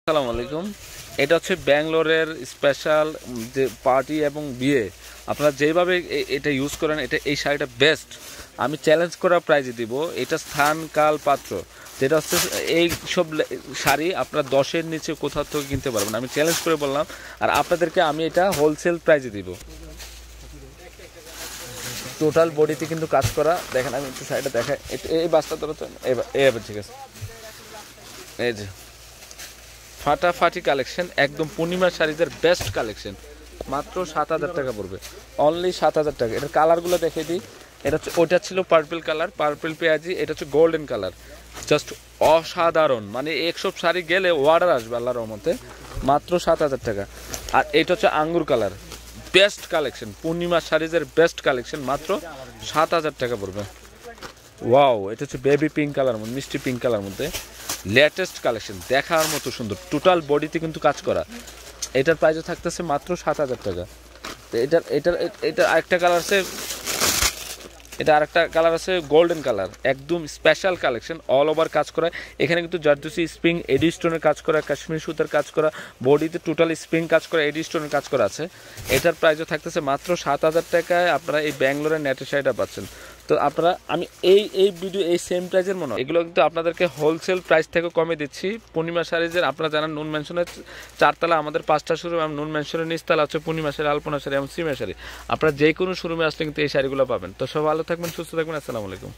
আসসালামু আলাইকুম। এটা হচ্ছে ব্যাঙ্গালোরের স্পেশাল যে পার্টি এবং বিয়ে, আপনারা যেভাবে এটা ইউজ করেন, এটা এই শাড়িটা বেস্ট। আমি চ্যালেঞ্জ করা প্রাইজে দিব। এটা স্থান কাল পাত্র যেটা হচ্ছে এই সব শাড়ি আপনারা 10-এর নিচে কোথাও থেকে কিনতে পারবেন, আমি চ্যালেঞ্জ করে বললাম। আর আপনাদেরকে আমি এটা হোলসেল প্রাইজে দিব। টোটাল বডিতে কিন্তু কাজ করা, দেখেন আমি একটু শাড়িটা দেখাই। এই বাসটা ধরো তো, এবার ঠিক আছে। এই যে ফাটাফাটি কালেকশন, একদম পূর্ণিমা শাড়িদের বেস্ট কালেকশন। মাত্র 7,000 টাকা পড়বে, অনলি 7,000 টাকা। এটার কালারগুলো দেখে দিই। এটা হচ্ছে, ওইটা ছিল পার্পল কালার, পার্পল পেঁয়াজি। এটা হচ্ছে গোল্ডেন কালার, জাস্ট অসাধারণ। মানে একসব শাড়ি গেলে অর্ডার আসবে আল্লাহর রহমতে। মাত্র 7,000 টাকা। আর এটা হচ্ছে আঙ্গুর কালার, বেস্ট কালেকশন, পূর্ণিমা শাড়িজের বেস্ট কালেকশন। মাত্র 7,000 টাকা পড়বে। ওয়াও, এটা হচ্ছে বেবি পিঙ্ক কালার, মিষ্টি পিঙ্ক কালার মধ্যে লেটেস্ট কালেকশন, দেখার মতো সুন্দর। টোটাল বডিতে কিন্তু কাজ করা। এটার প্রাইসও থাকতেছে মাত্র 7,000 টাকা। তো এটা আরেকটা কালার আছে, এটা আরেকটা কালার আছে গোল্ডেন কালার, একদম স্পেশাল কালেকশন, অল ওভার কাজ করা। এখানে কিন্তু জারদোসি স্প্রিং এডি স্টোনের কাজ করা, কাশ্মীর সুতার কাজ করা, বডিতে টোটাল স্প্রিং কাজ করা, এডি স্টোনের কাজ করা আছে। এটার প্রাইসও থাকতেছে মাত্র 7,000 টাকায়। আপনারা এই ব্যাঙ্গালোরের নেটের শাড়িটা পাচ্ছেন। তো আপনারা, আমি এই ভিডিও এই সেম প্রাইসের মনে হয় এগুলো কিন্তু আপনাদেরকে হোলসেল প্রাইস থেকে কমে দিচ্ছি। পূর্ণিমা শাড়িজের আপনারা জানেন নুন ম্যানশনের 4তলা আমাদের 5টা শোরুম, এবং নুন ম্যানশনের নিচতলা হচ্ছে পূর্ণিমা শাড়ি, আলপনা শাড়ি এবং সিমা শাড়ি। আপনারা যে কোনো শোরুমে আসলে কিন্তু এই শাড়িগুলো পাবেন। তো সব ভালো থাকবেন, সুস্থ থাকবেন। আসসালামু আলাইকুম।